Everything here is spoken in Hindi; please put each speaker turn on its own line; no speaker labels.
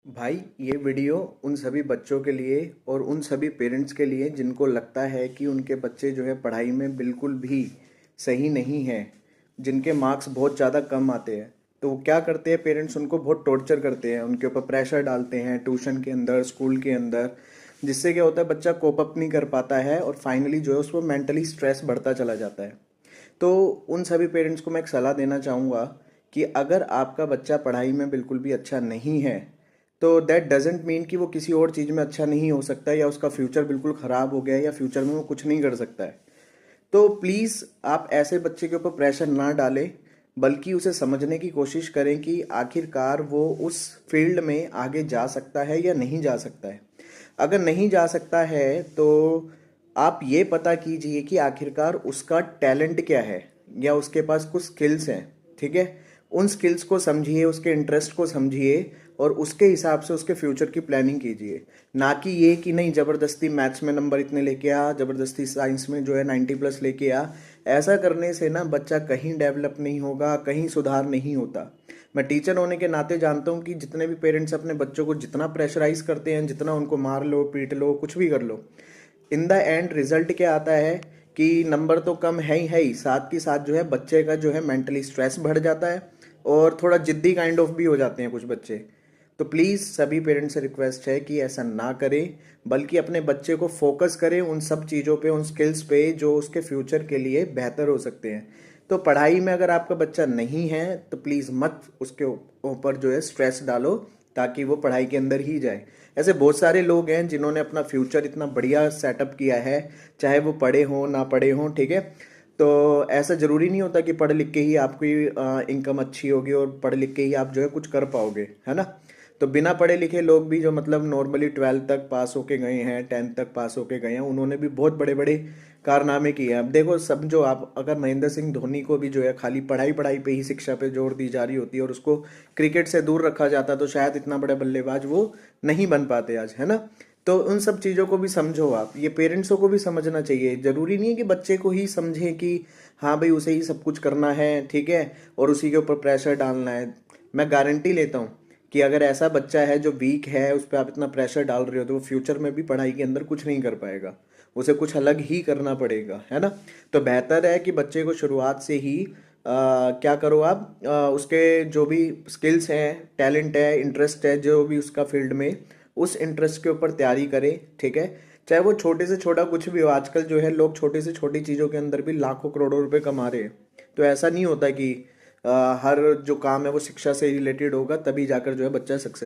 भाई, ये वीडियो उन सभी बच्चों के लिए और उन सभी पेरेंट्स के लिए जिनको लगता है कि उनके बच्चे जो है पढ़ाई में बिल्कुल भी सही नहीं है, जिनके मार्क्स बहुत ज़्यादा कम आते हैं। तो वो क्या करते हैं, पेरेंट्स उनको बहुत टॉर्चर करते हैं, उनके ऊपर प्रेशर डालते हैं ट्यूशन के अंदर, स्कूल के अंदर, जिससे क्या होता है, बच्चा कोप अप नहीं कर पाता है और फाइनली जो है उसको मेंटली स्ट्रेस बढ़ता चला जाता है। तो उन सभी पेरेंट्स को मैं एक सलाह देना चाहूँगा कि अगर आपका बच्चा पढ़ाई में बिल्कुल भी अच्छा नहीं है, तो दैट डजेंट मीन कि वो किसी और चीज़ में अच्छा नहीं हो सकता या उसका फ्यूचर बिल्कुल ख़राब हो गया या फ्यूचर में वो कुछ नहीं कर सकता है। तो प्लीज़ आप ऐसे बच्चे के ऊपर प्रेशर ना डालें, बल्कि उसे समझने की कोशिश करें कि आखिरकार वो उस फील्ड में आगे जा सकता है या नहीं जा सकता है। अगर नहीं जा सकता है तो आप ये पता कीजिए कि आखिरकार उसका टैलेंट क्या है या उसके पास कुछ स्किल्स हैं। ठीक है, उन स्किल्स को समझिए, उसके इंटरेस्ट को समझिए और उसके हिसाब से उसके फ्यूचर की प्लानिंग कीजिए। ना कि ये कि नहीं ज़बरदस्ती मैथ्स में नंबर इतने लेके आ, ज़बरदस्ती साइंस में जो है 90+ लेके आ। ऐसा करने से ना बच्चा कहीं डेवलप नहीं होगा, कहीं सुधार नहीं होता। मैं टीचर होने के नाते जानता हूँ कि जितने भी पेरेंट्स अपने बच्चों को जितना प्रेशराइज करते हैं, जितना उनको मार लो, पीट लो, कुछ भी कर लो, इन द एंड रिजल्ट क्या आता है कि नंबर तो कम है ही, साथ के साथ जो है बच्चे का जो है मेंटली स्ट्रेस बढ़ जाता है और थोड़ा जिद्दी काइंड ऑफ भी हो जाते हैं कुछ बच्चे। तो प्लीज़ सभी पेरेंट्स से रिक्वेस्ट है कि ऐसा ना करें, बल्कि अपने बच्चे को फोकस करें उन सब चीज़ों पे, उन स्किल्स पे जो उसके फ्यूचर के लिए बेहतर हो सकते हैं। तो पढ़ाई में अगर आपका बच्चा नहीं है तो प्लीज़ मत उसके ऊपर जो है स्ट्रेस डालो, ताकि वो पढ़ाई के अंदर ही जाए। ऐसे बहुत सारे लोग हैं जिन्होंने अपना फ्यूचर इतना बढ़िया सेटअप किया है, चाहे वो पढ़े हों ना पढ़े हों। ठीक है, तो ऐसा ज़रूरी नहीं होता कि पढ़ लिख के ही आपकी इनकम अच्छी होगी और पढ़ लिख के ही आप जो है कुछ कर पाओगे, है ना। तो बिना पढ़े लिखे लोग भी जो मतलब नॉर्मली 12th तक पास होके गए हैं, 10th तक पास होके गए हैं, उन्होंने भी बहुत बड़े बड़े कारनामे किए हैं। अब देखो, समझो आप, अगर महेंद्र सिंह धोनी को भी जो है खाली पढ़ाई पढ़ाई पे ही, शिक्षा पे जोर दी जा रही होती और उसको क्रिकेट से दूर रखा जाता, तो शायद इतना बड़ा बल्लेबाज वो नहीं बन पाते आज, है ना। तो उन सब चीज़ों को भी समझो आप, ये पेरेंट्सों को भी समझना चाहिए। ज़रूरी नहीं है कि बच्चे को ही समझें कि हाँ भाई उसे ही सब कुछ करना है, ठीक है, और उसी के ऊपर प्रेशर डालना है। मैं गारंटी लेता हूँ कि अगर ऐसा बच्चा है जो वीक है, उस पर आप इतना प्रेशर डाल रहे हो, तो वो फ्यूचर में भी पढ़ाई के अंदर कुछ नहीं कर पाएगा, उसे कुछ अलग ही करना पड़ेगा, है ना। तो बेहतर है कि बच्चे को शुरुआत से ही क्या करो आप, उसके जो भी स्किल्स हैं, टैलेंट है, इंटरेस्ट है, जो भी उसका फील्ड में, उस इंटरेस्ट के ऊपर तैयारी करें। ठीक है, चाहे वो छोटे से छोटा कुछ भी हो। आजकल जो है लोग छोटी से छोटी चीज़ों के अंदर भी लाखों करोड़ों रुपए कमा रहे हैं। तो ऐसा नहीं होता कि हर जो काम है वो शिक्षा से रिलेटेड होगा तभी जाकर जो है बच्चा सक्सेस